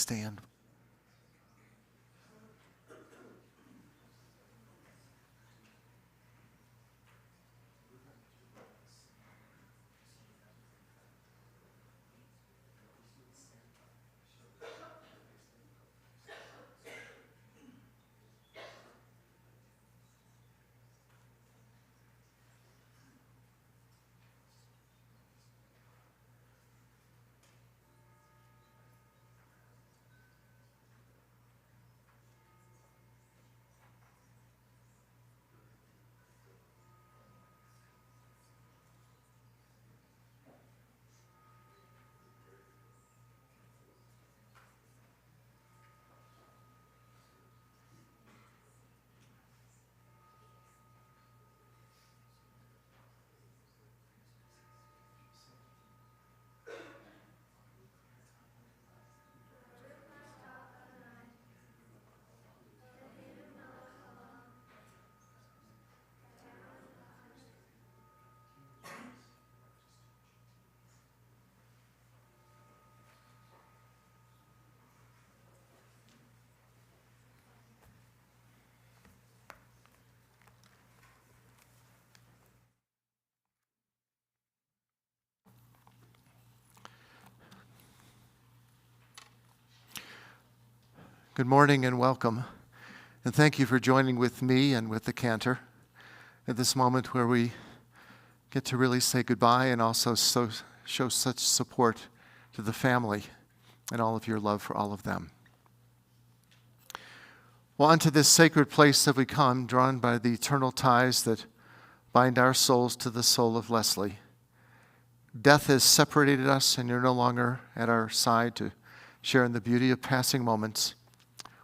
stand. Good morning and welcome. And thank you for joining with me and with the cantor at this moment where we get to really say goodbye and also show such support to the family and all of your love for all of them. Well, unto this sacred place have we come, drawn by the eternal ties that bind our souls to the soul of Leslie. Death has separated us, and you're no longer at our side to share in the beauty of passing moments.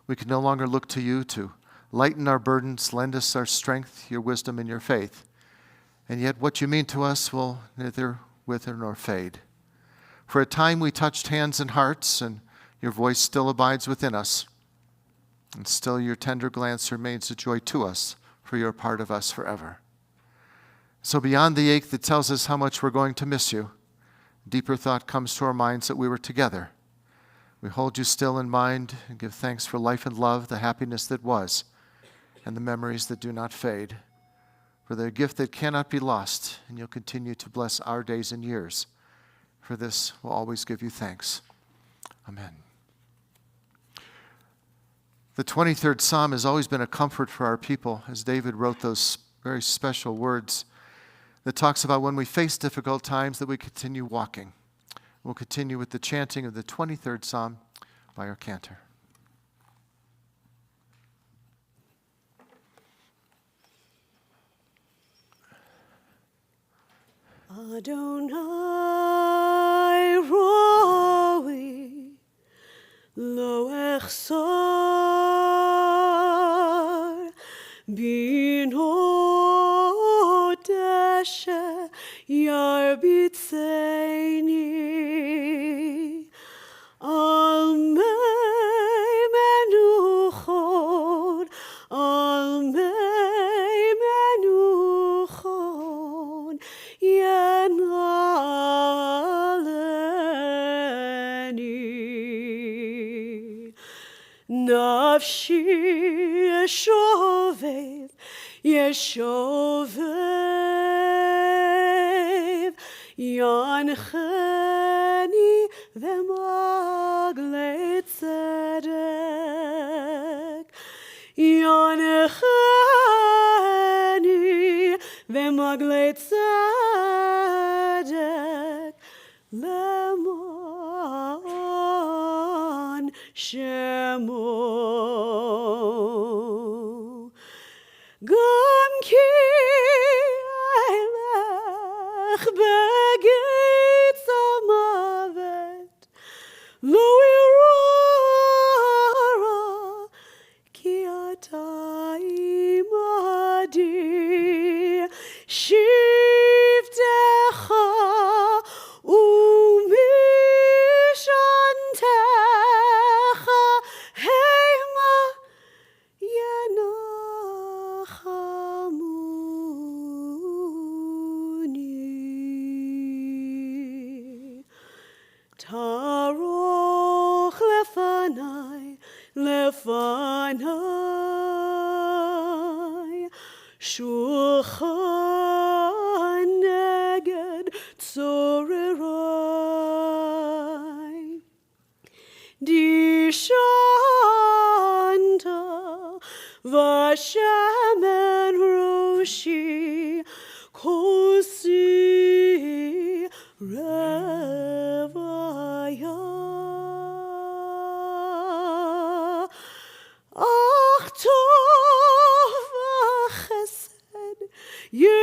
We can no longer look to you to lighten our burdens, lend us our strength, your wisdom, and your faith. And yet what you mean to us will neither wither nor fade. For a time we touched hands and hearts, and your voice still abides within us. And still your tender glance remains a joy to us, for you're a part of us forever. So beyond the ache that tells us how much we're going to miss you, deeper thought comes to our minds that we were together. We hold you still in mind and give thanks for life and love, the happiness that was, and the memories that do not fade. For they're a gift that cannot be lost, and you'll continue to bless our days and years. For this, we'll always give you thanks. Amen. The 23rd Psalm has always been a comfort for our people, as David wrote those very special words that talks about when we face difficult times that we continue walking. We'll continue with the chanting of the 23rd Psalm by our cantor. Adonai roi lo echsor bino deshe yarbitzeini al mei menuchot al mei menuchot yanaleni nafshi yeshovev yeshovev yancheni v'maglei tzedek yancheni v'maglei tzedek lemon shemo gam ki eilech begeit zamavet lo irora ki ata imadi shivtecha umishantecha heima לפניי שולחן נגד צורריי. דשנת ושמן ראשי כוסי רוויה. אך טוב וחסד ירדפוני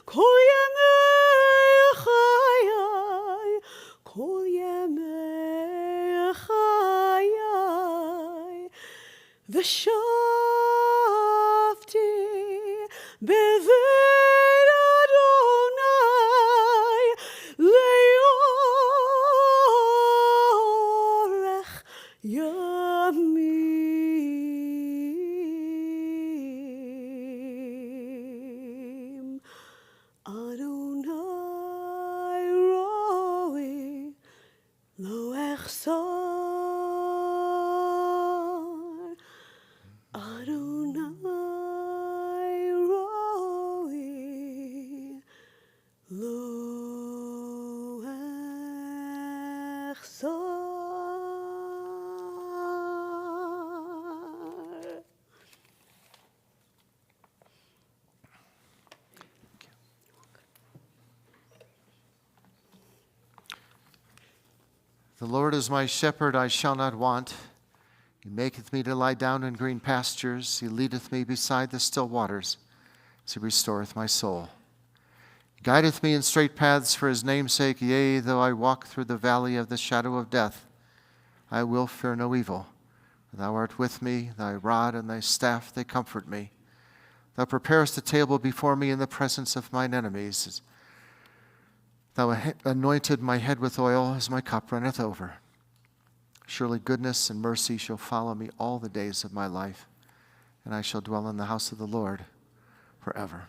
כל ימי חיי, כל ימי חיי, ושבתי בבית אדוני לאורך ימים. אדוני רואי לא אחסר, אדוני רואי לא אחסר. The Lord is my shepherd, I shall not want. He maketh me to lie down in green pastures. He leadeth me beside the still waters, as he restoreth my soul. He guideth me in straight paths for his name's sake. Yea, though I walk through the valley of the shadow of death, I will fear no evil. For thou art with me, thy rod and thy staff, they comfort me. Thou preparest a table before me in the presence of mine enemies. Thou anointed my head with oil, as my cup runneth over. Surely goodness and mercy shall follow me all the days of my life, and I shall dwell in the house of the Lord forever.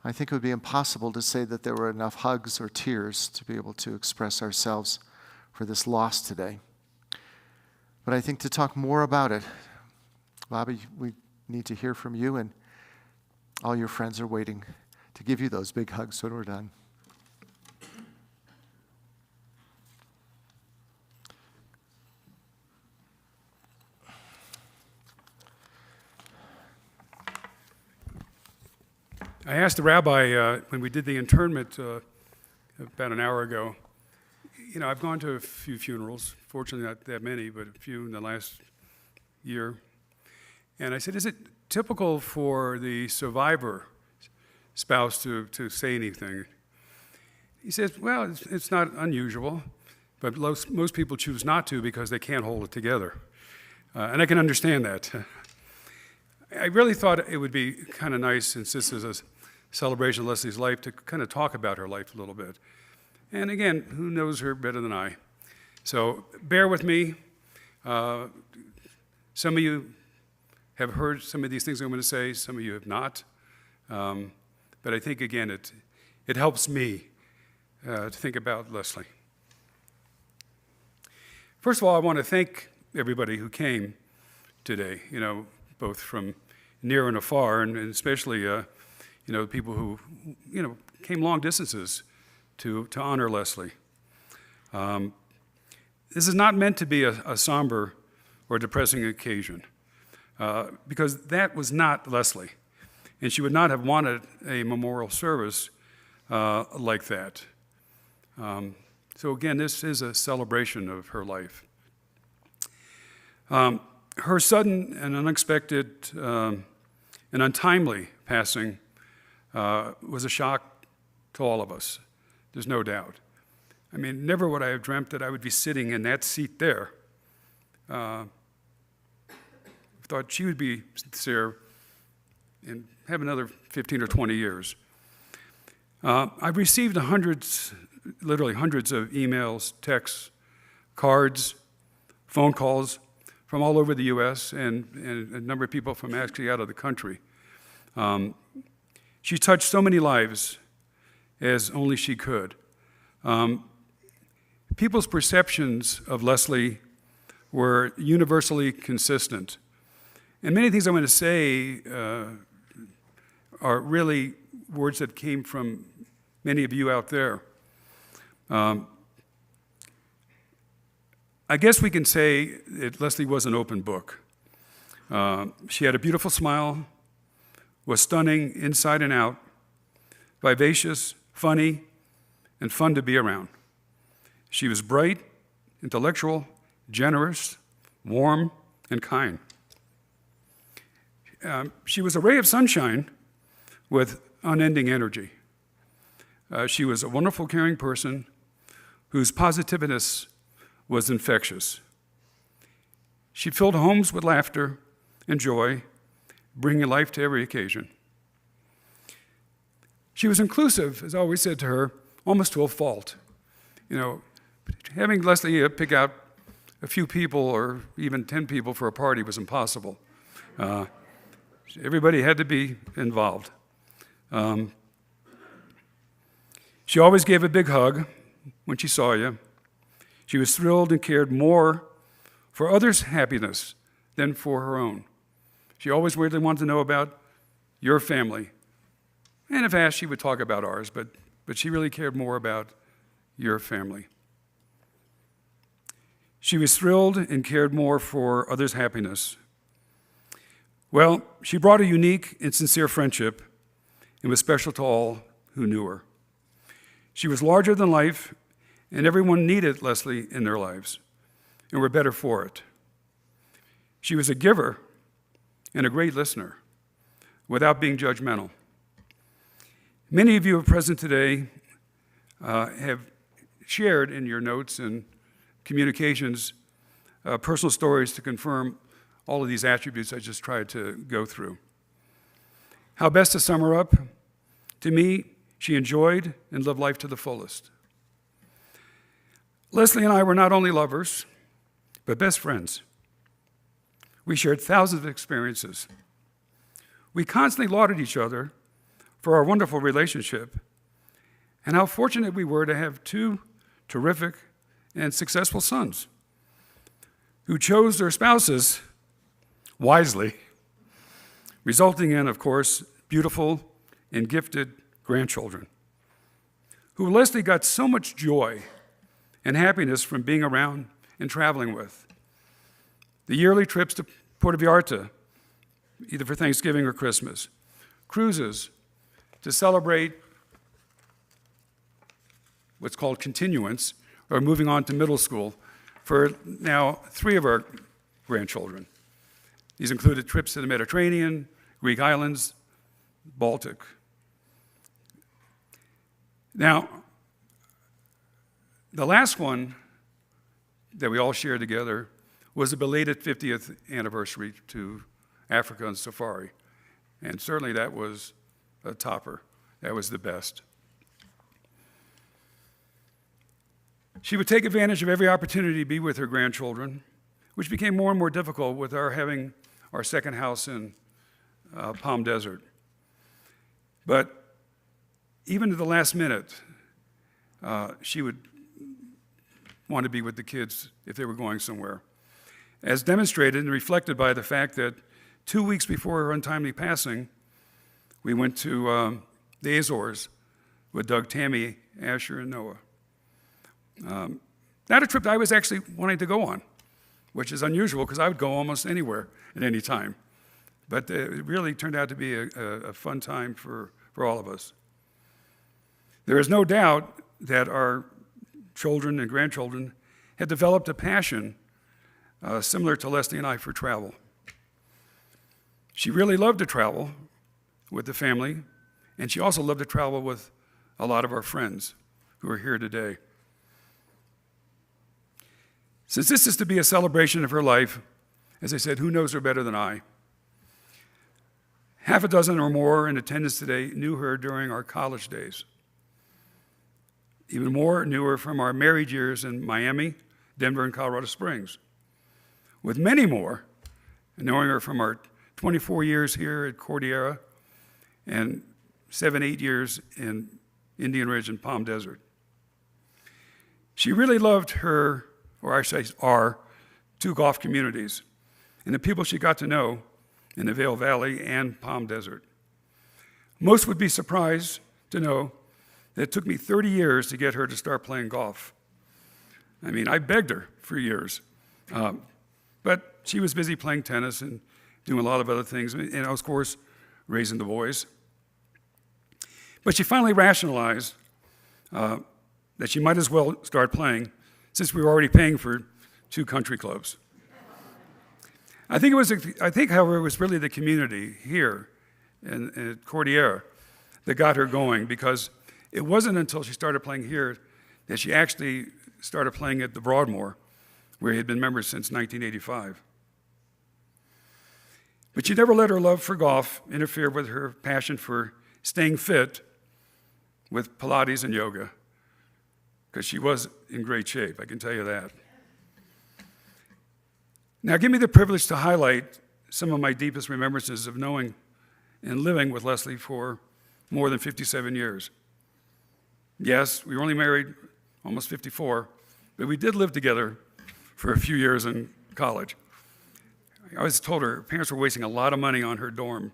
I think it would be impossible to say that there were enough hugs or tears to be able to express ourselves for this loss today. But I think to talk more about it, Bobby, we need to hear from you, and all your friends are waiting to give you those big hugs when we're done. I asked the rabbi when we did the internment about an hour ago, you know, I've gone to a few funerals, fortunately not that many, but a few in the last year. And I said, is it typical for the survivor spouse to say anything? He says, well, it's not unusual, but most people choose not to because they can't hold it together. And I can understand that. I really thought it would be kind of nice, since this is a celebration of Leslie's life, to kind of talk about her life a little bit. And again, who knows her better than I? So bear with me. Some of you have heard some of these things I'm going to say, some of you have not. But I think, again, it helps me to think about Leslie. First of all, I want to thank everybody who came today, you know, both from near and afar, and especially, you know, people who, you know, came long distances to honor Leslie. This is not meant to be a somber or depressing occasion, because that was not Leslie, and she would not have wanted a memorial service like that. So again, this is a celebration of her life. Her sudden and unexpected and untimely passing was a shock to all of us. There's no doubt. I mean, never would I have dreamt that I would be sitting in that seat there. I thought she would be there and have another 15 or 20 years. I've received literally hundreds of emails, texts, cards, phone calls from all over the U.S. and a number of people from actually out of the country. She touched so many lives as only she could. people's perceptions of Leslie were universally consistent. And many things I'm going to say are really words that came from many of you out there. I guess we can say that Leslie was an open book. She had a beautiful smile, was stunning inside and out, vivacious, funny, and fun to be around. She was bright, intellectual, generous, warm, and kind. She was a ray of sunshine with unending energy. She was a wonderful, caring person whose positiveness was infectious. She filled homes with laughter and joy, bringing life to every occasion. She was inclusive, as I always said to her, almost to a fault. You know, having Leslie pick out a few people or even 10 people for a party was impossible. Everybody had to be involved. She always gave a big hug when she saw you. She was thrilled and cared more for others' happiness than for her own. She always really wanted to know about your family. And if asked, she would talk about ours, but she really cared more about your family. She was thrilled and cared more for others' happiness. Well, she brought a unique and sincere friendship and was special to all who knew her. She was larger than life, and everyone needed Leslie in their lives, and were better for it. She was a giver and a great listener, without being judgmental. Many of you are present today have shared in your notes and communications personal stories to confirm all of these attributes I just tried to go through. How best to sum her up? To me, she enjoyed and lived life to the fullest. Leslie and I were not only lovers, but best friends. We shared thousands of experiences. We constantly lauded each other for our wonderful relationship and how fortunate we were to have two terrific and successful sons who chose their spouses wisely, resulting in, of course, beautiful and gifted grandchildren, who Leslie got so much joy and happiness from being around and traveling with. The yearly trips to Puerto Vallarta, either for Thanksgiving or Christmas, cruises to celebrate what's called continuance, or moving on to middle school, for now 3 of our grandchildren. These included trips to the Mediterranean, Greek islands, Baltic. Now, the last one that we all shared together was a belated 50th anniversary to Africa on safari. And certainly that was a topper. That was the best. She would take advantage of every opportunity to be with her grandchildren, which became more and more difficult with our having our second house in Palm Desert. But even to the last minute, she would want to be with the kids if they were going somewhere, as demonstrated and reflected by the fact that 2 weeks before her untimely passing, we went to the Azores with Doug, Tammy, Asher, and Noah. Not a trip that I was actually wanting to go on, which is unusual because I would go almost anywhere at any time. But it really turned out to be a fun time for all of us. There is no doubt that our children and grandchildren had developed a passion similar to Leslie and I for travel. She really loved to travel with the family, and she also loved to travel with a lot of our friends who are here today. Since this is to be a celebration of her life, as I said, who knows her better than I? Half a dozen or more in attendance today knew her during our college days. Even more knew her from our married years in Miami, Denver, and Colorado Springs. With many more knowing her from our 24 years here at Cordillera and 7-8 years in Indian Ridge and Palm Desert. She really loved her, or I say our, two golf communities and the people she got to know in the Vail Valley and Palm Desert. Most would be surprised to know that it took me 30 years to get her to start playing golf. I mean, I begged her for years. But she was busy playing tennis and doing a lot of other things, and of course, raising the boys. But she finally rationalized that she might as well start playing since we were already paying for 2 country clubs. I think, however, it was really the community here in Cordillera that got her going, because it wasn't until she started playing here that she actually started playing at the Broadmoor, where he had been members since 1985. But she never let her love for golf interfere with her passion for staying fit with Pilates and yoga, because she was in great shape, I can tell you that. Now, give me the privilege to highlight some of my deepest remembrances of knowing and living with Leslie for more than 57 years. Yes, we were only married almost 54, but we did live together for a few years in college. I always told her parents were wasting a lot of money on her dorm.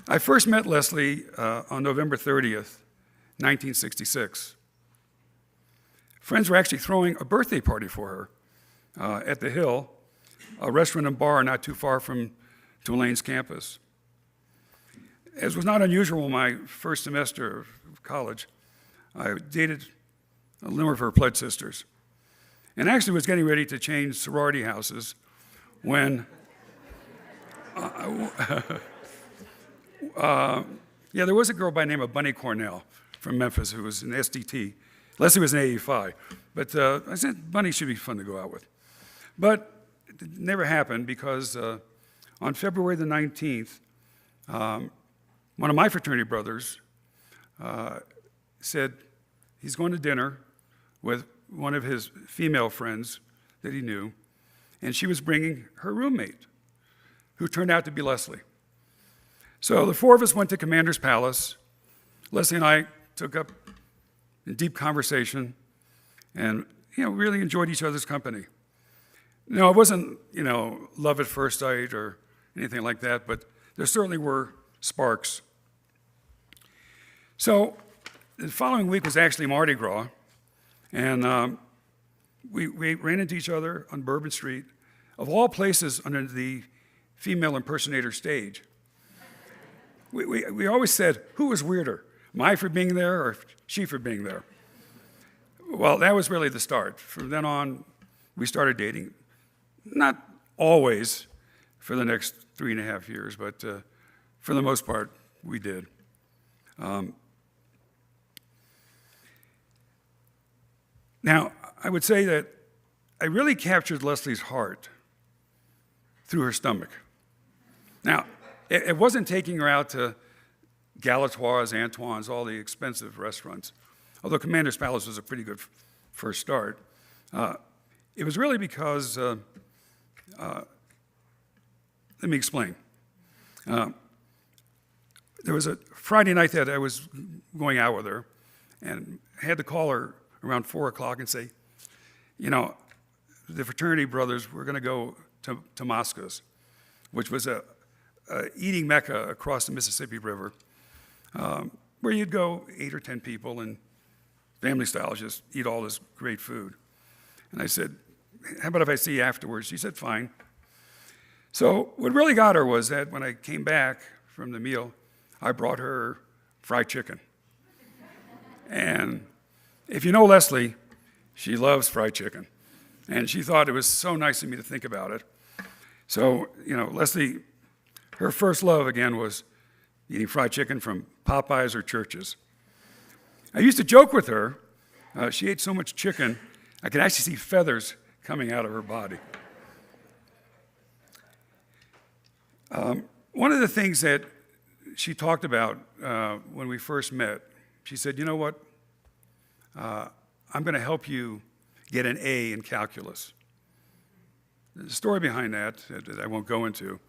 I first met Leslie on November 30th, 1966. Friends were actually throwing a birthday party for her at the Hill, a restaurant and bar not too far from Tulane's campus. As was not unusual in my first semester of college, I dated a number of her pledge sisters, and actually was getting ready to change sorority houses when, there was a girl by the name of Bunny Cornell from Memphis who was an SDT. Leslie was an AE5, but I said Bunny should be fun to go out with. But it never happened because on February the 19th, one of my fraternity brothers said he's going to dinner with one of his female friends that he knew, and she was bringing her roommate, who turned out to be Leslie. So the 4 of us went to Commander's Palace. Leslie and I took up a deep conversation and, really enjoyed each other's company. No, it wasn't, love at first sight or anything like that, but there certainly were sparks. So the following week was actually Mardi Gras, and we ran into each other on Bourbon Street, of all places under the female impersonator stage. We always said, who was weirder, I for being there or she for being there? Well, that was really the start. From then on, we started dating. Not always for the next 3.5 years, but for the most part, we did. Now, I would say that I really captured Leslie's heart through her stomach. Now, it wasn't taking her out to Galatoire's, Antoine's, all the expensive restaurants, although Commander's Palace was a pretty good first start. It was really because, let me explain. There was a Friday night that I was going out with her, and I had to call her around 4 o'clock and say, the fraternity brothers, we're going to go to Moscow's, which was a eating mecca across the Mississippi River, where you'd go 8 or 10 people and family style, just eat all this great food. And I said, how about if I see you afterwards? She said, fine. So what really got her was that when I came back from the meal, I brought her fried chicken. And if you know Leslie, she loves fried chicken. And she thought it was so nice of me to think about it. So, Leslie, her first love, again, was eating fried chicken from Popeyes or Church's. I used to joke with her. She ate so much chicken, I could actually see feathers coming out of her body. One of the things that she talked about when we first met, she said, you know what? I'm going to help you get an A in calculus. There's a story behind that I won't go into.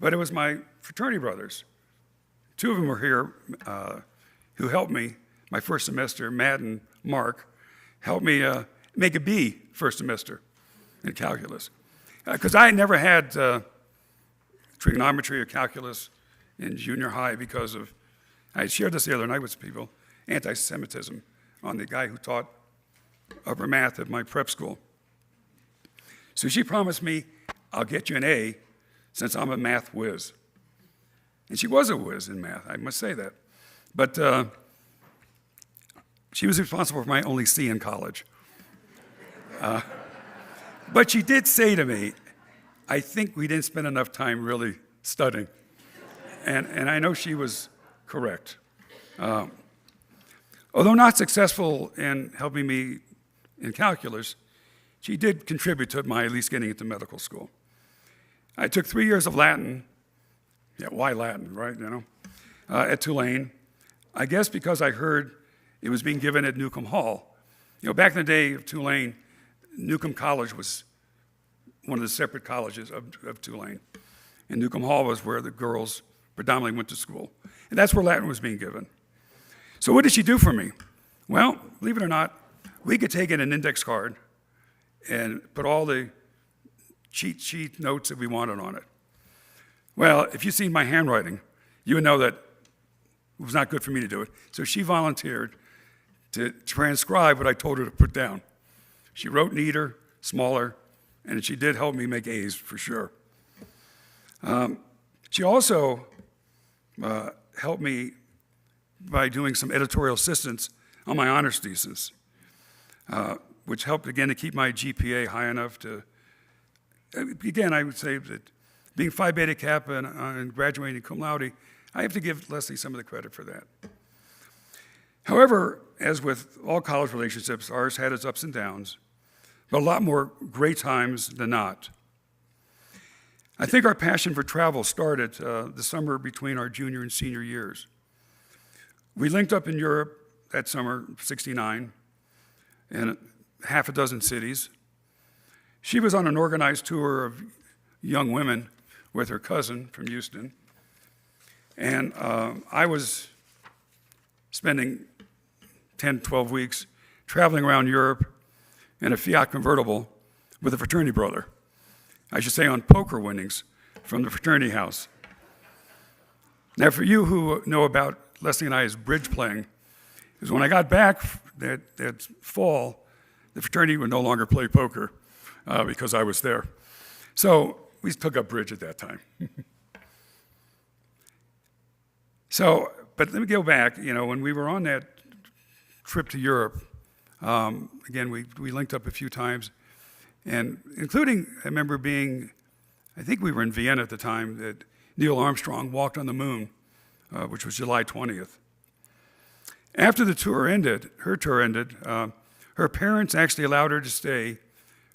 But it was my fraternity brothers. 2 of them were here who helped me my first semester, Matt and Mark, helped me make a B first semester in calculus. Because I never had trigonometry or calculus in junior high because of, I shared this the other night with people, anti-Semitism on the guy who taught upper math at my prep school. So she promised me, I'll get you an A since I'm a math whiz. And she was a whiz in math, I must say that. But she was responsible for my only C in college. But she did say to me, I think we didn't spend enough time really studying. And I know she was correct. Although not successful in helping me in calculus, she did contribute to my at least getting into medical school. I took 3 years of Latin. Yeah, why Latin, right, at Tulane. I guess because I heard it was being given at Newcomb Hall. Back in the day of Tulane, Newcomb College was one of the separate colleges of Tulane. And Newcomb Hall was where the girls predominantly went to school. And that's where Latin was being given. So what did she do for me? Well, believe it or not, we could take in an index card and put all the cheat sheet notes that we wanted on it. Well, if you've seen my handwriting, you would know that it was not good for me to do it. So she volunteered to transcribe what I told her to put down. She wrote neater, smaller, and she did help me make A's for sure. She also helped me by doing some editorial assistance on my honors thesis, which helped, again, to keep my GPA high enough to, again, I would say that being Phi Beta Kappa and graduating cum laude, I have to give Leslie some of the credit for that. However, as with all college relationships, ours had its ups and downs, but a lot more great times than not. I think our passion for travel started the summer between our junior and senior years. We linked up in Europe that summer, '69, in half a dozen cities. She was on an organized tour of young women with her cousin from Houston. And I was spending 10, 12 weeks traveling around Europe in a Fiat convertible with a fraternity brother. I should say on poker winnings from the fraternity house. Now, for you who know about Leslie and I's bridge playing, is when I got back that fall, the fraternity would no longer play poker because I was there. So we took up bridge at that time. But let me go back. When we were on that trip to Europe, again, we linked up a few times, and including, I remember I think we were in Vienna at the time, that Neil Armstrong walked on the moon, which was July 20th. After the tour ended, her parents actually allowed her to stay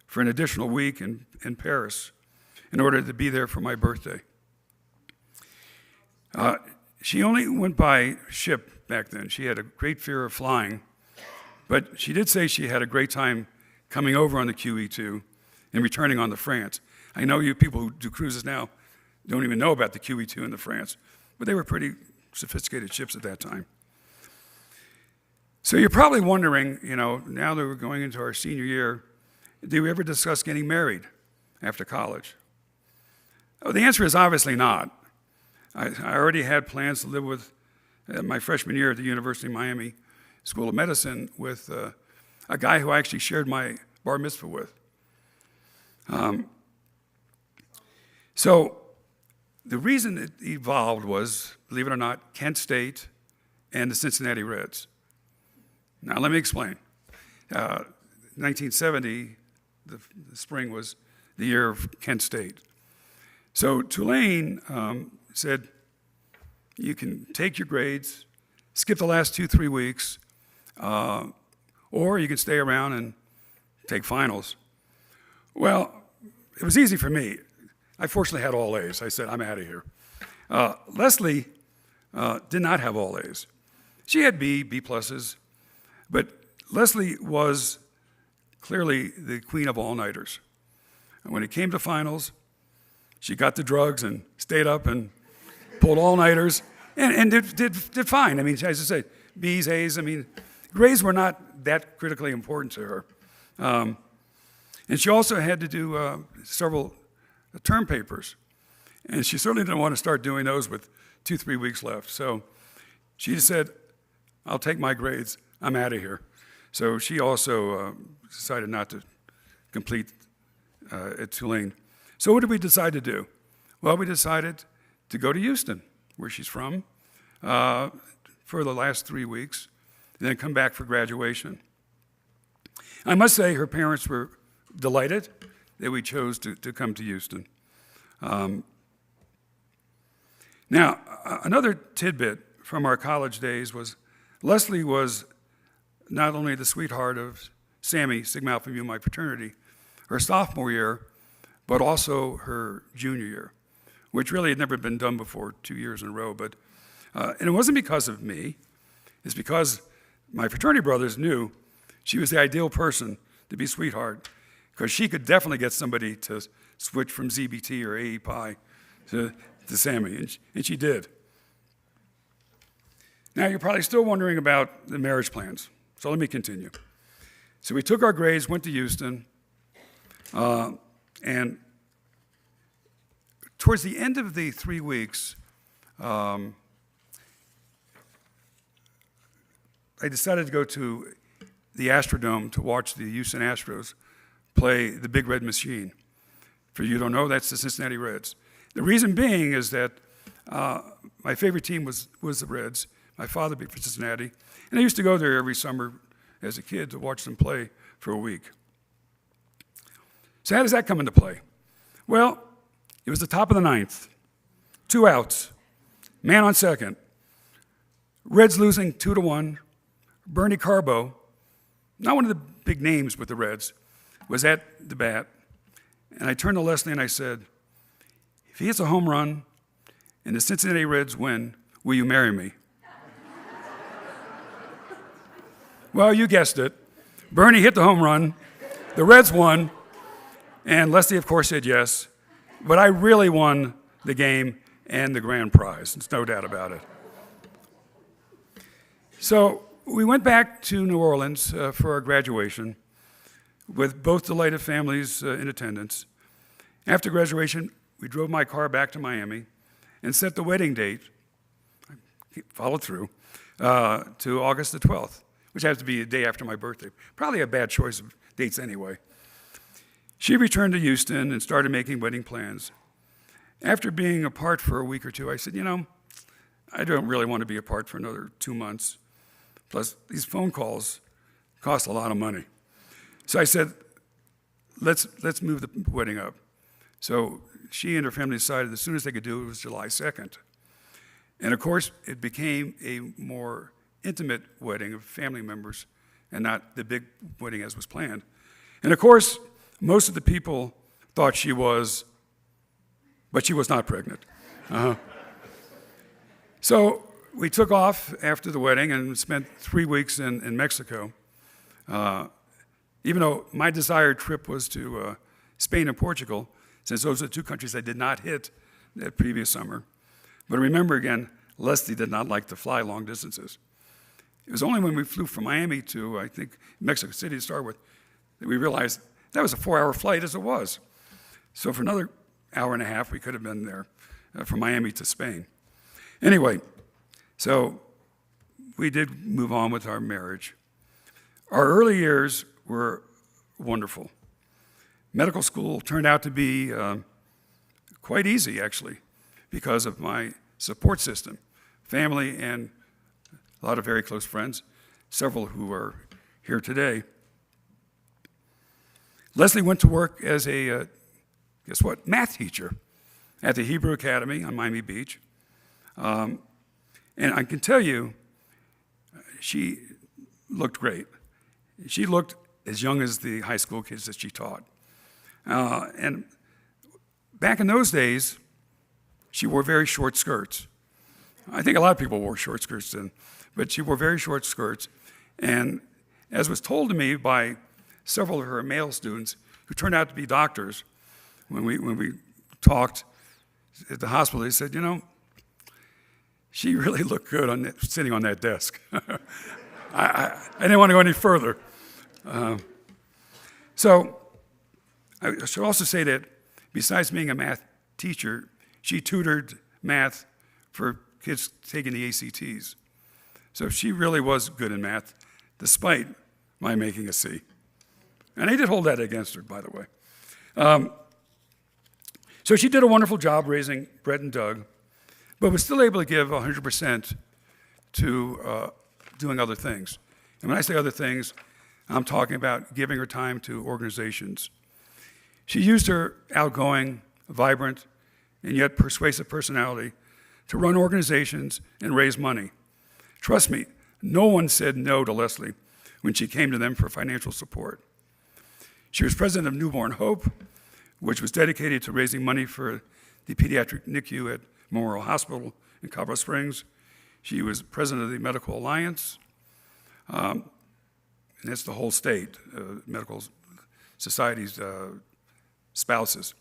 for an additional week in Paris in order to be there for my birthday. She only went by ship back then. She had a great fear of flying, but she did say she had a great time coming over on the QE2 and returning on the France. I know you people who do cruises now don't even know about the QE2 and the France, but they were pretty sophisticated ships at that time. So you're probably wondering, now that we're going into our senior year, did we ever discuss getting married after college? Oh, the answer is obviously not. I already had plans to live with, my freshman year at the University of Miami School of Medicine, with a guy who I actually shared my bar mitzvah with. So the reason it evolved was, believe it or not, Kent State and the Cincinnati Reds. Now let me explain. 1970, the spring was the year of Kent State. So Tulane said, you can take your grades, skip the last 2-3 weeks, or you can stay around and take finals. Well, it was easy for me. I fortunately had all A's. I said, I'm out of here. Leslie did not have all A's. She had B pluses, but Leslie was clearly the queen of all-nighters. And when it came to finals, she got the drugs and stayed up and pulled all-nighters and did fine. I mean, as I say, B's, A's. I mean, grades were not that critically important to her. And she also had to do several term papers. And she certainly didn't want to start doing those with 2-3 weeks left. So she just said, I'll take my grades. I'm out of here. So she also decided not to complete at Tulane. So what did we decide to do? Well, we decided to go to Houston, where she's from, for the last 3 weeks, and then come back for graduation. I must say her parents were delighted that we chose to come to Houston. Now, another tidbit from our college days was Leslie was not only the sweetheart of Sammy, Sigma Alpha Mu, my fraternity, her sophomore year, but also her junior year, which really had never been done before 2 years in a row. But and it wasn't because of me. It's because my fraternity brothers knew she was the ideal person to be sweetheart, because she could definitely get somebody to switch from ZBT or AE Pi to Sammy, and she did. Now, you're probably still wondering about the marriage plans, so let me continue. So we took our grades, went to Houston, and towards the end of the 3 weeks, I decided to go to the Astrodome to watch the Houston Astros play the Big Red Machine. For you who don't know, that's the Cincinnati Reds. The reason being is that my favorite team was the Reds. My father beat for Cincinnati, and I used to go there every summer as a kid to watch them play for a week. So how does that come into play? Well, it was the top of the ninth, 2 outs, man on second, Reds losing 2-1. Bernie Carbo, not one of the big names with the Reds, was at the bat, and I turned to Leslie and I said, if he hits a home run and the Cincinnati Reds win, will you marry me? Well, you guessed it. Bernie hit the home run, the Reds won, and Leslie, of course, said yes. But I really won the game and the grand prize. There's no doubt about it. So we went back to New Orleans for our graduation with both delighted families in attendance. After graduation, we drove my car back to Miami and set the wedding date, followed through, to August the 12th, which happens to be the day after my birthday. Probably a bad choice of dates anyway. She returned to Houston and started making wedding plans. After being apart for a week or two, I said, I don't really want to be apart for another 2 months. Plus, these phone calls cost a lot of money. So I said, let's move the wedding up. So she and her family decided as soon as they could do it was July 2nd. And of course, it became a more intimate wedding of family members and not the big wedding as was planned. And of course, most of the people thought she was, but she was not pregnant. So we took off after the wedding and spent 3 weeks in Mexico. Even though my desired trip was to Spain and Portugal, since those are the 2 countries I did not hit that previous summer. But remember again, Leslie did not like to fly long distances. It was only when we flew from Miami to, I think, Mexico City to start with, that we realized that was a 4-hour flight as it was. So for another hour and a half, we could have been there from Miami to Spain. Anyway, so we did move on with our marriage. Our early years were wonderful. Medical school turned out to be quite easy, actually, because of my support system, family, and a lot of very close friends, several who are here today. Leslie went to work as a, guess what, math teacher at the Hebrew Academy on Miami Beach. And I can tell you, she looked great. She looked as young as the high school kids that she taught. And back in those days, she wore very short skirts. I think a lot of people wore short skirts then, but she wore very short skirts. And as was told to me by several of her male students who turned out to be doctors, when we talked at the hospital, they said, she really looked good sitting on that desk. I didn't want to go any further. So I should also say that besides being a math teacher, she tutored math for kids taking the ACTs. So she really was good in math, despite my making a C. And I did hold that against her, by the way. So she did a wonderful job raising Brett and Doug, but was still able to give 100% to doing other things. And when I say other things, I'm talking about giving her time to organizations. She used her outgoing, vibrant, and yet persuasive personality to run organizations and raise money. Trust me, no one said no to Leslie when she came to them for financial support. She was president of Newborn Hope, which was dedicated to raising money for the pediatric NICU at Memorial Hospital in Colorado Springs. She was president of the Medical Alliance, and that's the whole state, medical society's spouses.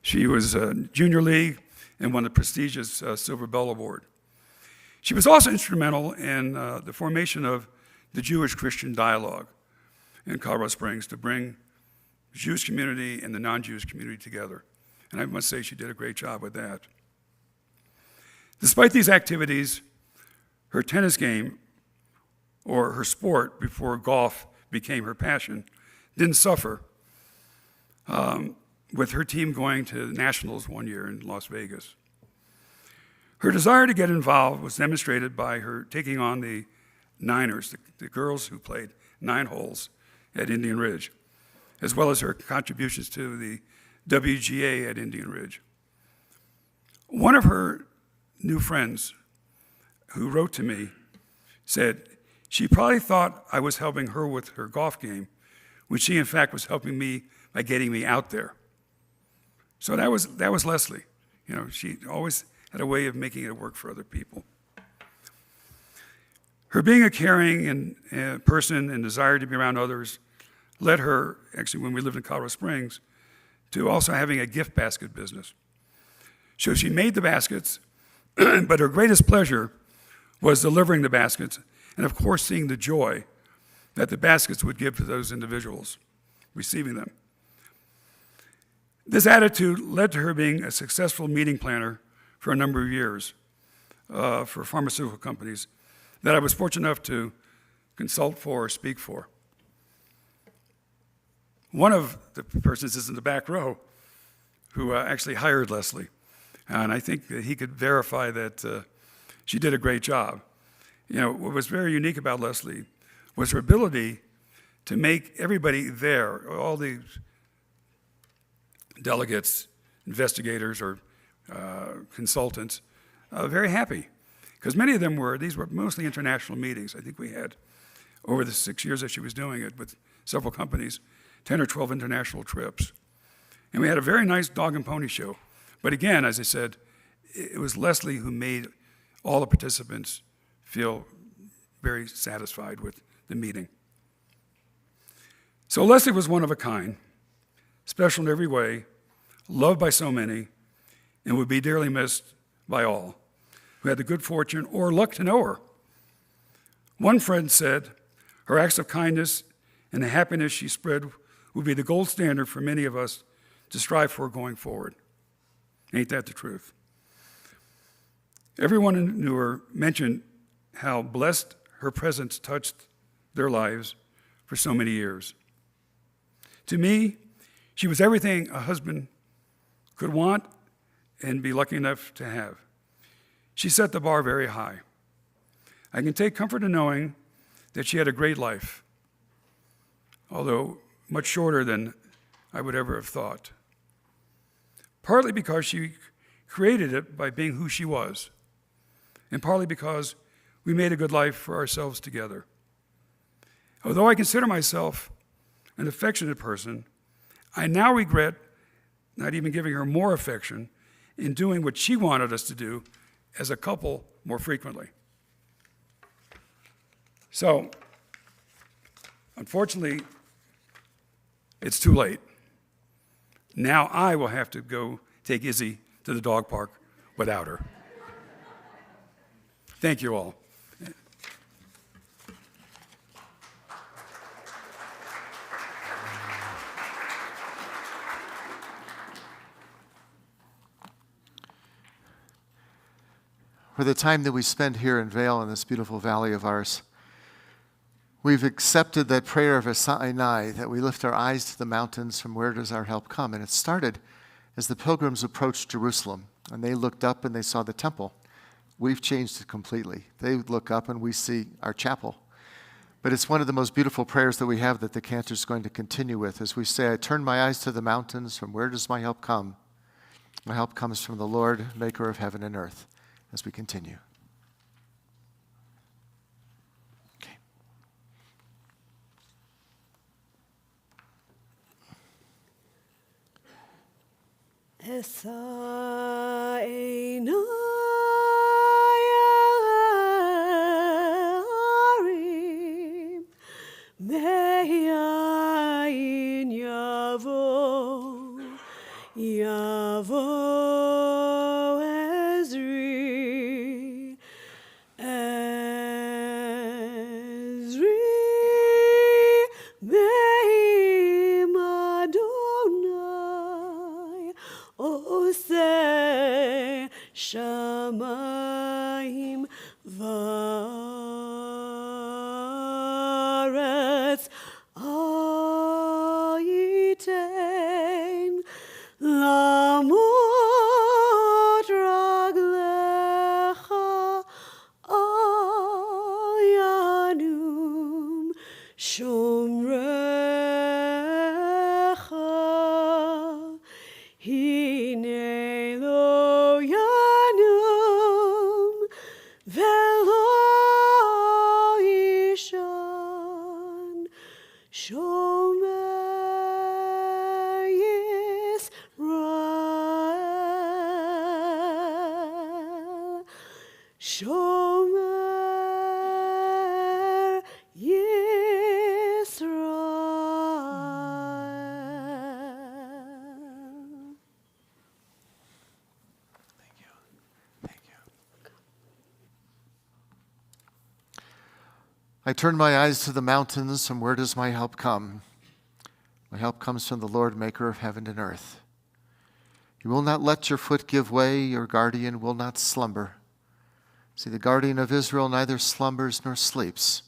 She was Junior League and won the prestigious Silver Bell Award. She was also instrumental in the formation of the Jewish-Christian dialogue in Colorado Springs to bring the Jewish community and the non-Jewish community together. And I must say she did a great job with that. Despite these activities, her tennis game, or her sport before golf became her passion, didn't suffer, with her team going to the Nationals one year in Las Vegas. Her desire to get involved was demonstrated by her taking on the Niners, the girls who played 9 holes at Indian Ridge, as well as her contributions to the WGA at Indian Ridge. One of her new friends who wrote to me said she probably thought I was helping her with her golf game, when she in fact was helping me by getting me out there. So that was Leslie. You know, she always had a way of making it work for other people. Her being a caring person and desire to be around others led her, actually when we lived in Colorado Springs, to also having a gift basket business. So she made the baskets, but her greatest pleasure was delivering the baskets and of course seeing the joy that the baskets would give to those individuals receiving them. This attitude led to her being a successful meeting planner for a number of years for pharmaceutical companies that I was fortunate enough to consult for or speak for. One of the persons is in the back row who actually hired Leslie, and I think that he could verify that she did a great job. You know, what was very unique about Leslie was her ability to make everybody there, all the delegates, investigators, or consultants, very happy. Because many of them these were mostly international meetings. I think we had, over the 6 years that she was doing it with several companies, 10 or 12 international trips. And we had a very nice dog and pony show. But again, as I said, it was Leslie who made all the participants feel very satisfied with the meeting. So Leslie was one of a kind, special in every way, loved by so many, and would be dearly missed by all who had the good fortune or luck to know her. One friend said, her acts of kindness and the happiness she spread would be the gold standard for many of us to strive for going forward. Ain't that the truth? Everyone who knew her mentioned how blessed her presence touched their lives for so many years. To me, she was everything a husband could want and be lucky enough to have. She set the bar very high. I can take comfort in knowing that she had a great life, although much shorter than I would ever have thought. Partly because she created it by being who she was, and partly because we made a good life for ourselves together. Although I consider myself an affectionate person, I now regret not even giving her more affection in doing what she wanted us to do as a couple more frequently. So, unfortunately, it's too late. Now I will have to go take Izzy to the dog park without her. Thank you all. For the time that we spend here in Vail in this beautiful valley of ours, we've accepted that prayer of Sinai, that we lift our eyes to the mountains, from where does our help come? And it started as the pilgrims approached Jerusalem, and they looked up and they saw the temple. We've changed it completely. They look up and we see our chapel. But it's one of the most beautiful prayers that we have that the cantor is going to continue with, as we say, I turn my eyes to the mountains, from where does my help come? My help comes from the Lord, maker of heaven and earth, as we continue. Okay. Esainayarim me'ayin yavo Ezri me'im Adonai Oseh shamayim va'aretz ayitain lamot raglecha ayanum shomrecha hine lo yanum velo ishan shomer Yisrael shomer Yisrael. Thank you. Thank you. I turn my eyes to the mountains, from where does my help come? My help comes from the Lord, maker of heaven and earth. You will not let your foot give way, your guardian will not slumber. See, the guardian of Israel neither slumbers nor sleeps.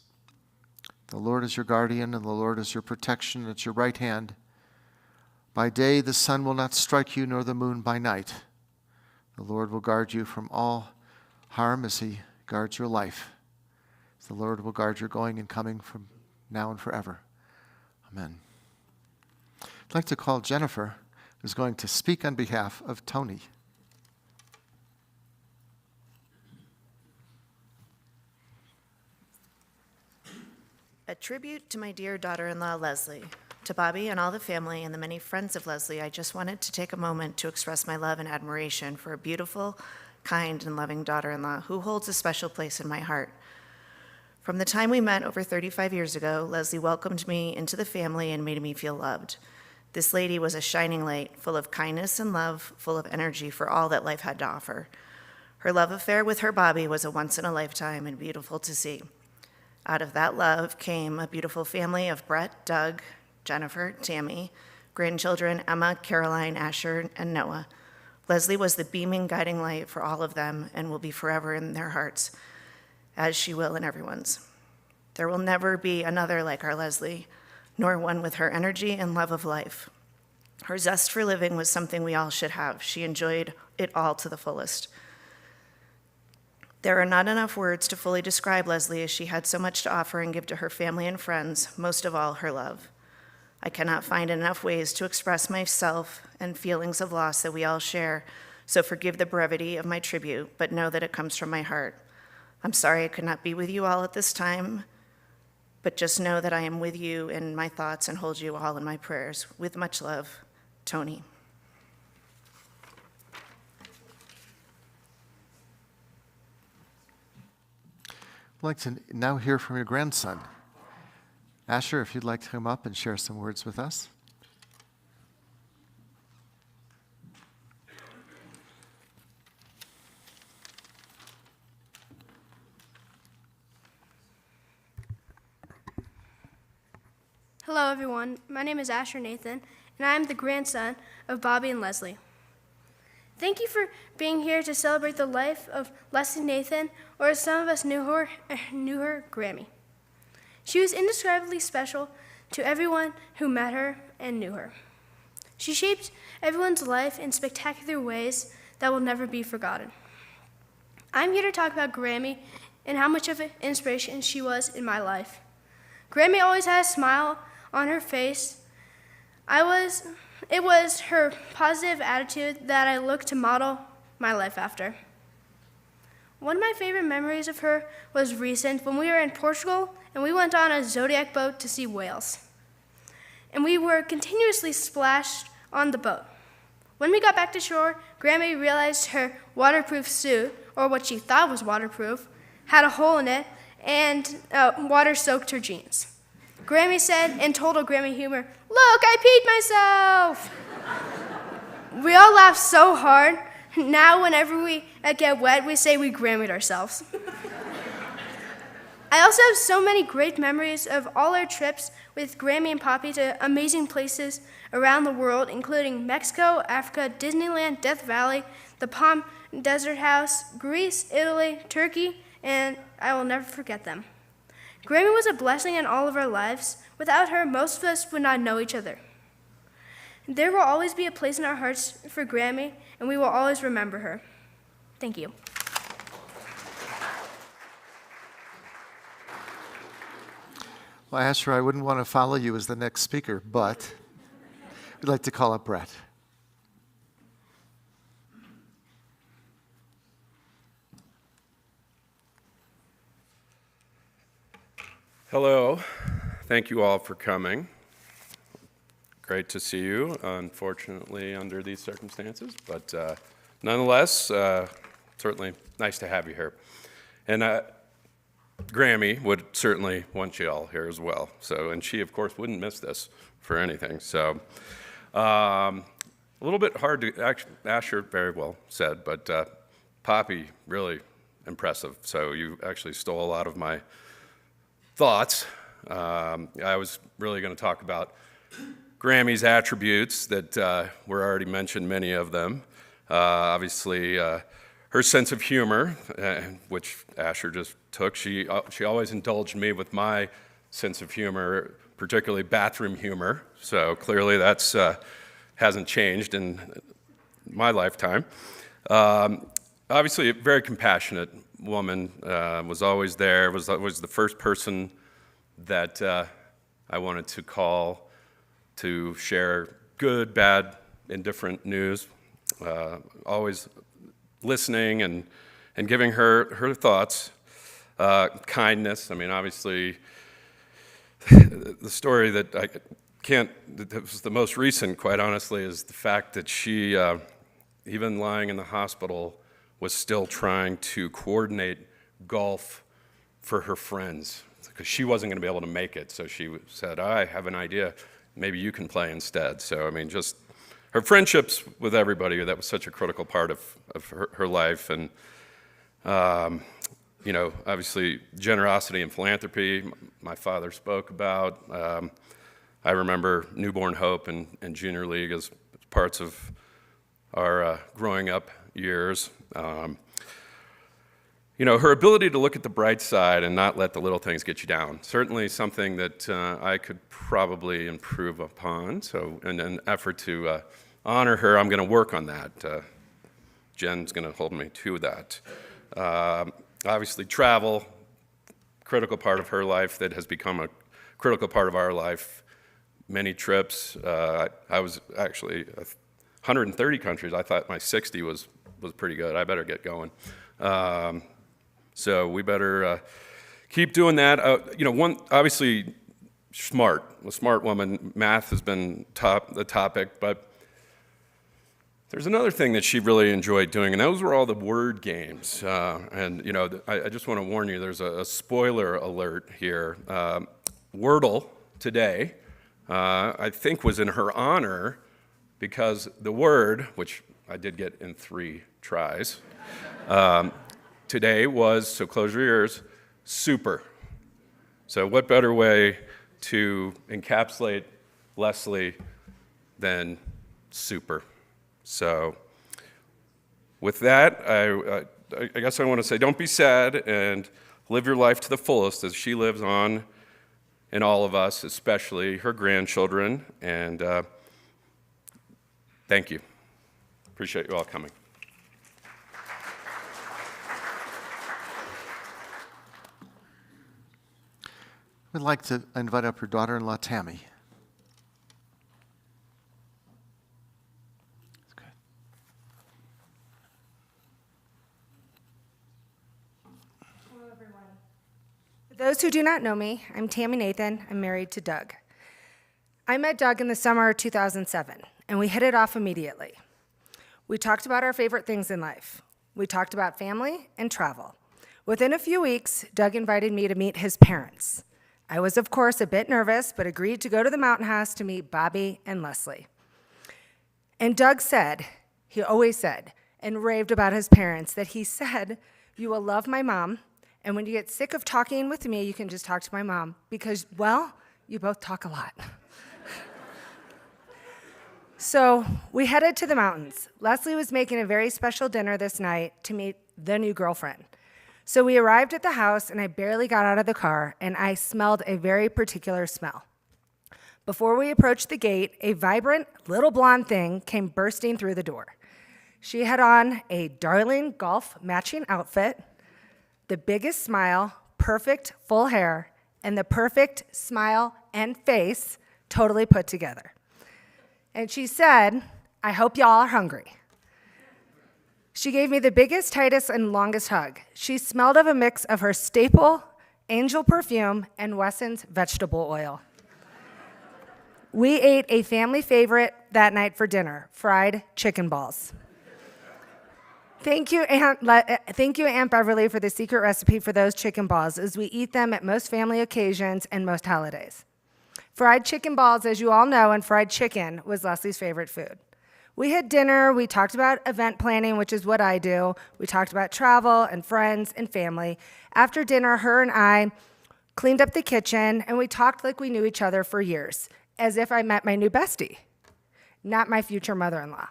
The Lord is your guardian, and the Lord is your protection at your right hand. By day the sun will not strike you, nor the moon by night. The Lord will guard you from all harm as he guards your life. The Lord will guard your going and coming from now and forever. Amen. I'd like to call Jennifer, who's going to speak on behalf of Tony. A tribute to my dear daughter-in-law, Leslie. To Bobby and all the family and the many friends of Leslie, I just wanted to take a moment to express my love and admiration for a beautiful, kind, and loving daughter-in-law who holds a special place in my heart. From the time we met over 35 years ago, Leslie welcomed me into the family and made me feel loved. This lady was a shining light, full of kindness and love, full of energy for all that life had to offer. Her love affair with her Bobby was a once-in-a-lifetime and beautiful to see. Out of that love came a beautiful family of Brett, Doug, Jennifer, Tammy, grandchildren Emma, Caroline, Asher, and Noah. Leslie was the beaming guiding light for all of them and will be forever in their hearts, as she will in everyone's. There will never be another like our Leslie, nor one with her energy and love of life. Her zest for living was something we all should have. She enjoyed it all to the fullest. There are not enough words to fully describe Leslie, as she had so much to offer and give to her family and friends, most of all, her love. I cannot find enough ways to express myself and feelings of loss that we all share, so forgive the brevity of my tribute, but know that it comes from my heart. I'm sorry I could not be with you all at this time, but just know that I am with you in my thoughts and hold you all in my prayers. With much love, Tony. I'd like to now hear from your grandson. Asher, if you'd like to come up and share some words with us. Hello, everyone. My name is Asher Nathan, and I am the grandson of Bobby and Leslie. Thank you for being here to celebrate the life of Leslie Nathan, or as some of us knew her, Grammy. She was indescribably special to everyone who met her and knew her. She shaped everyone's life in spectacular ways that will never be forgotten. I'm here to talk about Grammy and how much of an inspiration she was in my life. Grammy always had a smile on her face. It was her positive attitude that I looked to model my life after. One of my favorite memories of her was recent when we were in Portugal and we went on a Zodiac boat to see whales. And we were continuously splashed on the boat. When we got back to shore, Grammy realized her waterproof suit, or what she thought was waterproof, had a hole in it and water soaked her jeans. Grammy said, in total Grammy humor, "Look, I peed myself!" We all laughed so hard. Now, whenever we get wet, we say we Grammy'd ourselves. I also have so many great memories of all our trips with Grammy and Poppy to amazing places around the world, including Mexico, Africa, Disneyland, Death Valley, the Palm Desert House, Greece, Italy, Turkey, and I will never forget them. Grammy was a blessing in all of our lives. Without her, most of us would not know each other. There will always be a place in our hearts for Grammy, and we will always remember her. Thank you. Well, Asher, I wouldn't want to follow you as the next speaker, but we'd like to call up Brett. Hello. Thank you all for coming. Great to see you, unfortunately, under these circumstances, but nonetheless, certainly nice to have you here. And Grammy would certainly want you all here as well. So, and she, of course, wouldn't miss this for anything. So, a little bit hard to, actually, Asher very well said, but Poppy, really impressive. So you actually stole a lot of my thoughts. I was really going to talk about Grammy's attributes that were already mentioned, many of them. Obviously, her sense of humor, which Asher just took. She always indulged me with my sense of humor, particularly bathroom humor. So clearly that's hasn't changed in my lifetime. Obviously, a very compassionate woman, was always there, was the first person that I wanted to call to share good, bad, indifferent news, always listening and giving her thoughts, kindness. I mean, obviously, the story that that was the most recent, quite honestly, is the fact that she, even lying in the hospital, was still trying to coordinate golf for her friends because she wasn't going to be able to make it. So she said, I have an idea. Maybe you can play instead. So, I mean, just her friendships with everybody, that was such a critical part of her life. And, you know, obviously generosity and philanthropy, my father spoke about. I remember Newborn Hope and Junior League as parts of our growing up years. You know, her ability to look at the bright side and not let the little things get you down, certainly something that I could probably improve upon. So in an effort to honor her, I'm going to work on that. Jen's going to hold me to that. Obviously, travel, critical part of her life that has become a critical part of our life. Many trips. I was actually 130 countries. I thought my 60 was pretty good. I better get going. So we better keep doing that. You know, obviously a smart woman. Math has been the topic, but there's another thing that she really enjoyed doing, and those were all the word games. And you know, I just want to warn you, there's a spoiler alert here. Wordle today, I think, was in her honor because the word, which I did get in 3 tries, today was, so close your ears, super. So what better way to encapsulate Leslie than super. So with that, I guess I want to say don't be sad and live your life to the fullest as she lives on in all of us, especially her grandchildren. And thank you. Appreciate you all coming. We'd like to invite up her daughter-in-law, Tammy. Hello, everyone. For those who do not know me, I'm Tammy Nathan. I'm married to Doug. I met Doug in the summer of 2007, and we hit it off immediately. We talked about our favorite things in life. We talked about family and travel. Within a few weeks, Doug invited me to meet his parents. I was, of course, a bit nervous, but agreed to go to the mountain house to meet Bobby and Leslie. And Doug said, he always said, and raved about his parents, that he said, "You will love my mom, and when you get sick of talking with me, you can just talk to my mom, because, well, you both talk a lot." So we headed to the mountains. Leslie was making a very special dinner this night to meet the new girlfriend. So we arrived at the house, and I barely got out of the car, and I smelled a very particular smell. Before we approached the gate, a vibrant little blonde thing came bursting through the door. She had on a darling golf matching outfit, the biggest smile, perfect full hair, and the perfect smile and face totally put together. And she said, "I hope y'all are hungry." She gave me the biggest, tightest, and longest hug. She smelled of a mix of her staple Angel perfume and Wesson's vegetable oil. We ate a family favorite that night for dinner, fried chicken balls. Thank you, Aunt Beverly, for the secret recipe for those chicken balls, as we eat them at most family occasions and most holidays. Fried chicken balls, as you all know, and fried chicken was Leslie's favorite food. We had dinner, we talked about event planning, which is what I do. We talked about travel and friends and family. After dinner, her and I cleaned up the kitchen, and we talked like we knew each other for years, as if I met my new bestie, not my future mother-in-law.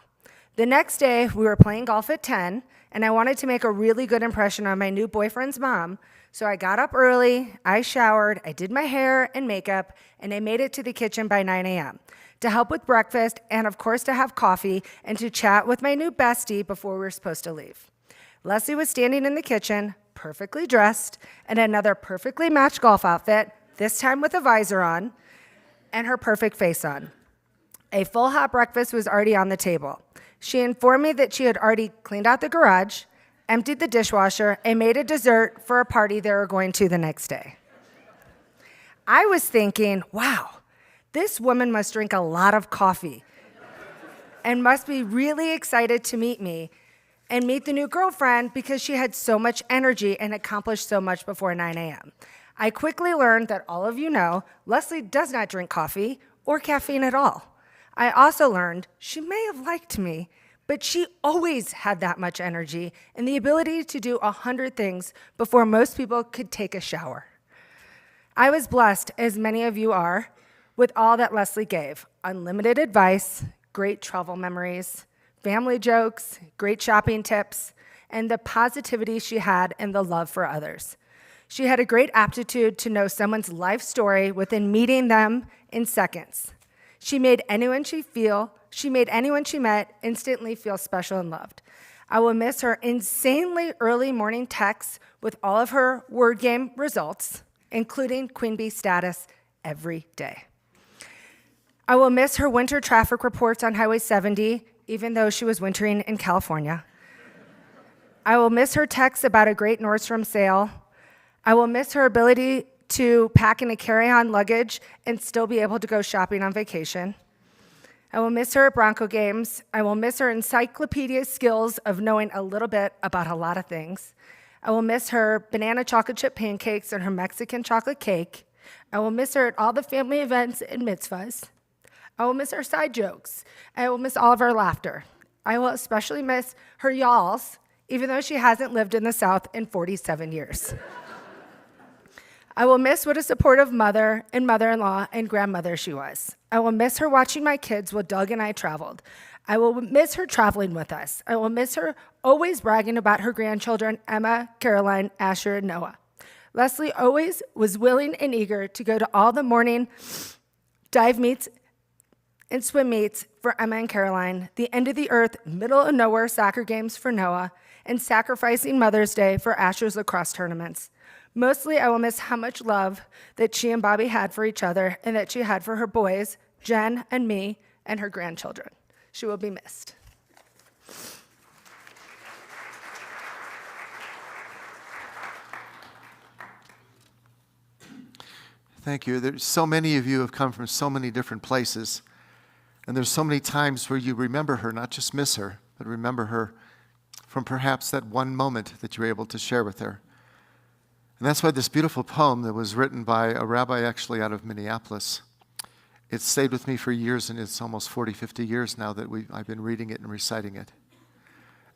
The next day, we were playing golf at 10, and I wanted to make a really good impression on my new boyfriend's mom, so I got up early, I showered, I did my hair and makeup, and I made it to the kitchen by 9 a.m. to help with breakfast and, of course, to have coffee and to chat with my new bestie before we were supposed to leave. Leslie was standing in the kitchen, perfectly dressed, in another perfectly matched golf outfit, this time with a visor on, and her perfect face on. A full hot breakfast was already on the table. She informed me that she had already cleaned out the garage, emptied the dishwasher, and made a dessert for a party they were going to the next day. I was thinking, wow, this woman must drink a lot of coffee and must be really excited to meet me and meet the new girlfriend because she had so much energy and accomplished so much before 9 a.m. I quickly learned that all of you know Leslie does not drink coffee or caffeine at all. I also learned she may have liked me, but she always had that much energy and the ability to do 100 things before most people could take a shower. I was blessed, as many of you are, with all that Leslie gave: unlimited advice, great travel memories, family jokes, great shopping tips, and the positivity she had and the love for others. She had a great aptitude to know someone's life story within meeting them in seconds. She made anyone she met instantly feel special and loved. I will miss her insanely early morning texts with all of her word game results, including Queen Bee status, every day. I will miss her winter traffic reports on Highway 70, even though she was wintering in California. I will miss her texts about a great Nordstrom sale. I will miss her ability to pack in a carry-on luggage and still be able to go shopping on vacation. I will miss her at Bronco games. I will miss her encyclopedia skills of knowing a little bit about a lot of things. I will miss her banana chocolate chip pancakes and her Mexican chocolate cake. I will miss her at all the family events and mitzvahs. I will miss her side jokes. I will miss all of her laughter. I will especially miss her y'alls, even though she hasn't lived in the South in 47 years. I will miss what a supportive mother and mother-in-law and grandmother she was. I will miss her watching my kids while Doug and I traveled. I will miss her traveling with us. I will miss her always bragging about her grandchildren, Emma, Caroline, Asher, and Noah. Leslie always was willing and eager to go to all the morning dive meets and swim meets for Emma and Caroline, the end of the earth, middle of nowhere soccer games for Noah, and sacrificing Mother's Day for Asher's lacrosse tournaments. Mostly, I will miss how much love that she and Bobby had for each other and that she had for her boys, Jen and me, and her grandchildren. She will be missed. Thank you. There's so many of you have come from so many different places, and there's so many times where you remember her, not just miss her, but remember her from perhaps that one moment that you were able to share with her. And that's why this beautiful poem that was written by a rabbi actually out of Minneapolis, it stayed with me for years, and it's almost 40, 50 years now that I've been reading it and reciting it.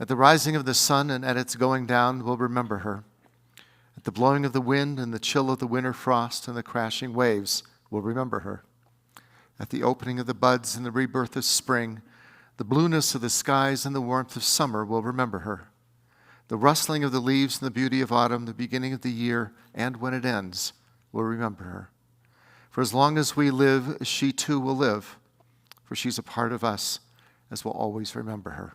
At the rising of the sun and at its going down, we'll remember her. At the blowing of the wind and the chill of the winter frost and the crashing waves, we'll remember her. At the opening of the buds and the rebirth of spring, the blueness of the skies and the warmth of summer, we'll remember her. The rustling of the leaves and the beauty of autumn, the beginning of the year, and when it ends, we'll remember her. For as long as we live, she too will live, for she's a part of us, as we'll always remember her.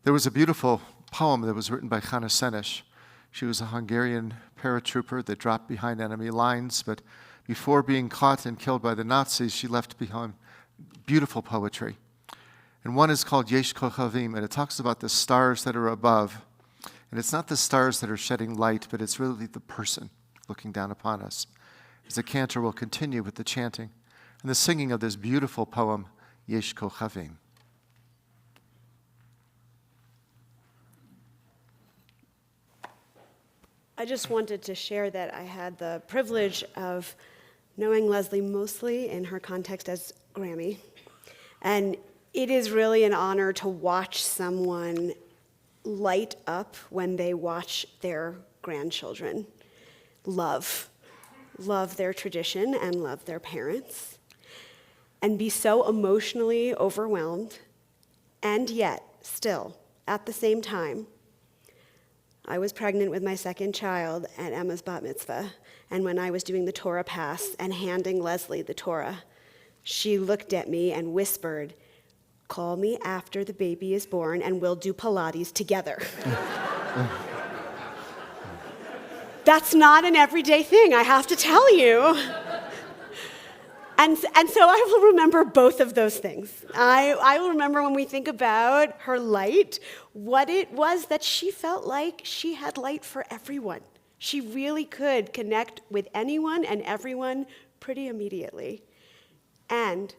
There was a beautiful poem that was written by Hannah Senes. She was a Hungarian paratrooper that dropped behind enemy lines, but before being caught and killed by the Nazis, she left behind beautiful poetry. And one is called Yesh Kochavim, and it talks about the stars that are above. And it's not the stars that are shedding light, but it's really the person looking down upon us. As the cantor will continue with the chanting and the singing of this beautiful poem, Yesh Kochavim. I just wanted to share that I had the privilege of knowing Leslie mostly in her context as Grammy. And it is really an honor to watch someone light up when they watch their grandchildren love their tradition and love their parents, and be so emotionally overwhelmed, and yet, still, at the same time, I was pregnant with my second child at Emma's bat mitzvah, and when I was doing the Torah pass and handing Leslie the Torah, she looked at me and whispered, "Call me after the baby is born and we'll do Pilates together." That's not an everyday thing, I have to tell you. And so I will remember both of those things. I will remember when we think about her light, what it was that she felt like she had light for everyone. She really could connect with anyone and everyone pretty immediately. And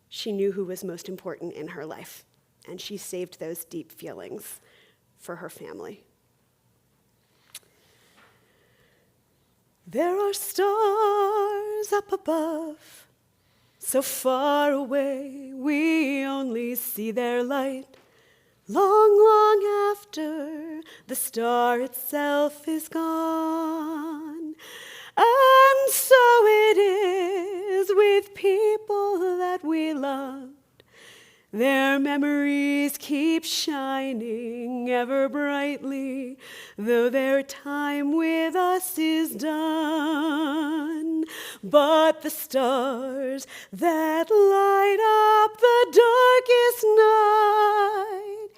she knew who was most important in her life, and she saved those deep feelings for her family. There are stars up above, so far away we only see their light. Long, long after the star itself is gone. And so it is with people that we loved. Their memories keep shining ever brightly, though their time with us is done. But the stars that light up the darkest night,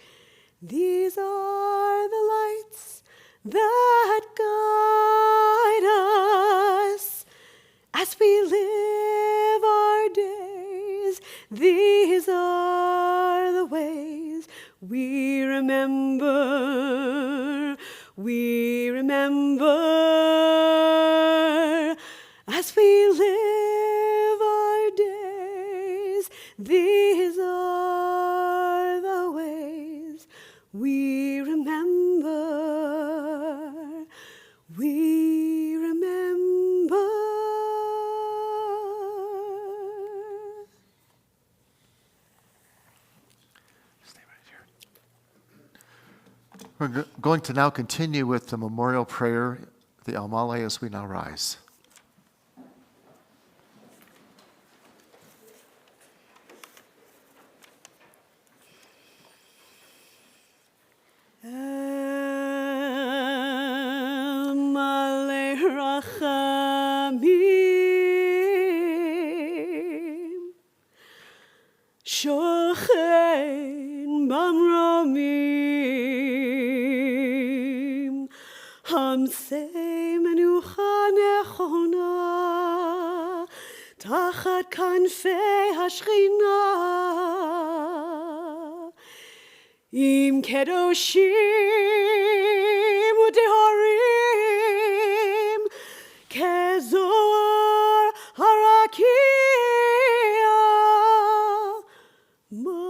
these are the lights that guide us as we live our days. These are the ways we remember as we live our days. These are the ways we remember. We remember. Stay right here. We're going to now continue with the memorial prayer the Almale as we now rise. Male rachamim, shochen bamromim, hamsei menucha nechona, tachat kanfei hashchina. Im kedoshim utehorim kezoar harakia mazirim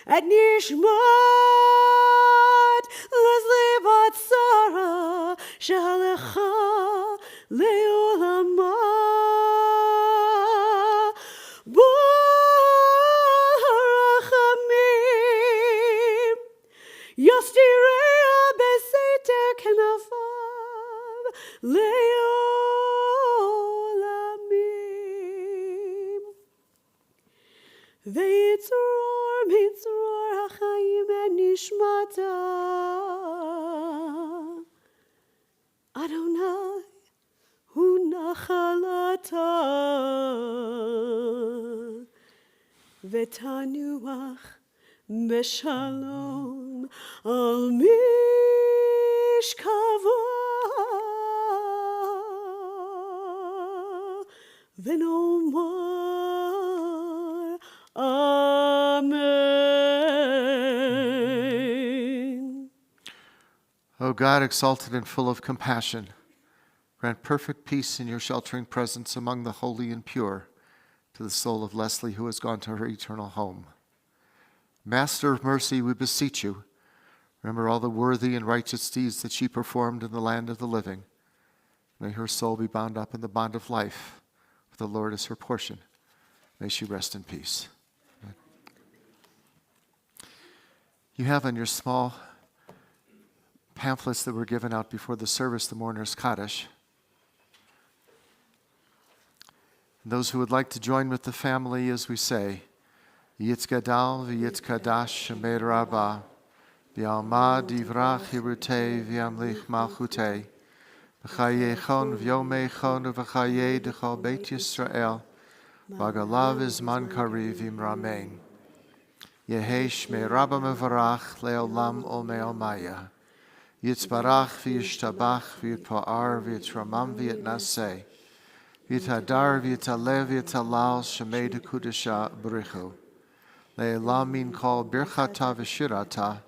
at nishmat Leslie bat Sarah shalecha leolama. Barachamim, Yostirea beseter kenafav, leolamim. Veitzror mitzror hachayim et nishmata, Adonai hu nachalata. V'tanuach b'shalom al mishkava v'nomar amen. O God, exalted and full of compassion, grant perfect peace in your sheltering presence among the holy and pure, to the soul of Leslie, who has gone to her eternal home. Master of mercy, we beseech you, remember all the worthy and righteous deeds that she performed in the land of the living. May her soul be bound up in the bond of life, for the Lord is her portion. May she rest in peace. Amen. You have on your small pamphlets that were given out before the service, the Mourner's Kaddish. Those who would like to join with the family as we say, Yitzgadal v'yitzkadash shemei rabba, v'alma divrach hirutei v'yamlich malchutei, v'chayechon v'yomechon v'chayei d'chol Beit Yisrael, v'agalav izman kariv imramein. Yehei shmei rabba mevarach le'olam olmei olmaya. Yitzbarach v'yishtabach v'yitpa'ar v'yitramam v'yitnaseh. V'yitadar v'yitalev v'yitalal shemei d'kudesha b'richu. Le'elam min kol birchata v'shirata,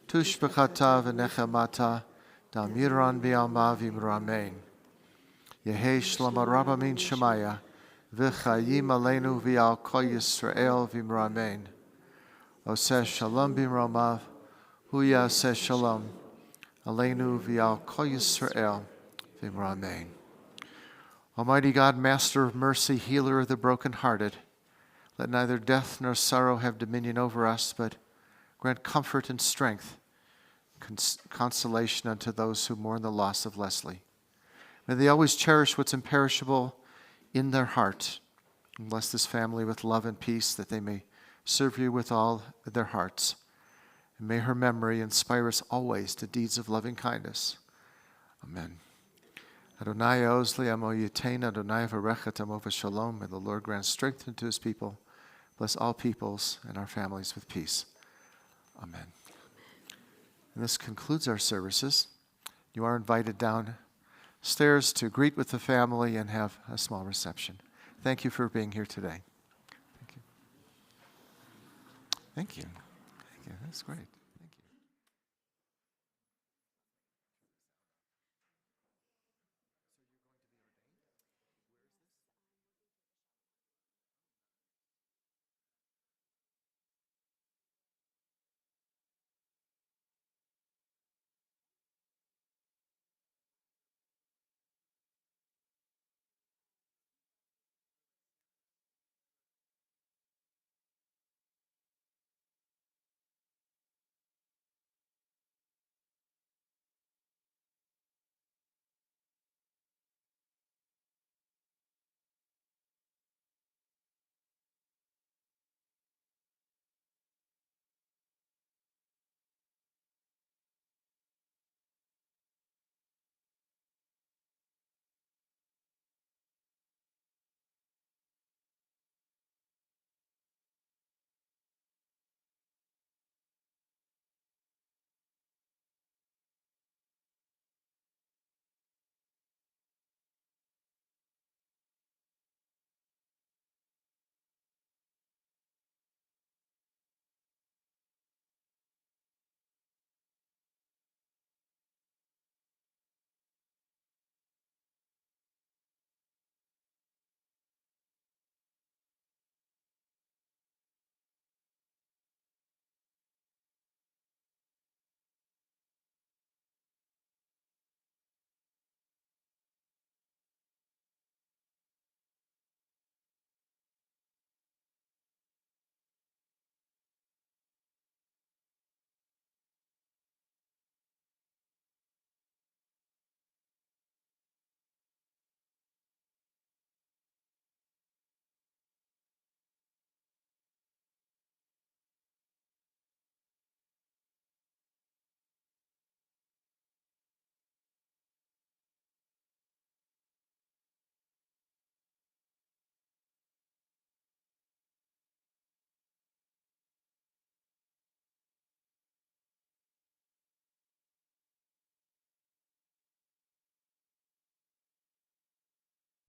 tushbechata v'nechemata, damiran v'yalma v'imramein. Yehei shlama rabba min shemaya, v'chayim aleinu v'yal kol Yisrael v'imramein. Oseh shalom b'imromav, hu yaseh shalom, aleinu v'yal kol Yisrael v'imramein. Almighty God, Master of mercy, healer of the brokenhearted, let neither death nor sorrow have dominion over us, but grant comfort and strength, consolation unto those who mourn the loss of Leslie. May they always cherish what's imperishable in their heart. And bless this family with love and peace, that they may serve you with all their hearts. And may her memory inspire us always to deeds of loving kindness. Amen. Adonai ozli amo yitain, Adonai varechet amo v'shalom. May the Lord grant strength unto his people. Bless all peoples and our families with peace. Amen. And this concludes our services. You are invited downstairs to greet with the family and have a small reception. Thank you for being here today. Thank you. Thank you. Thank you. That's great.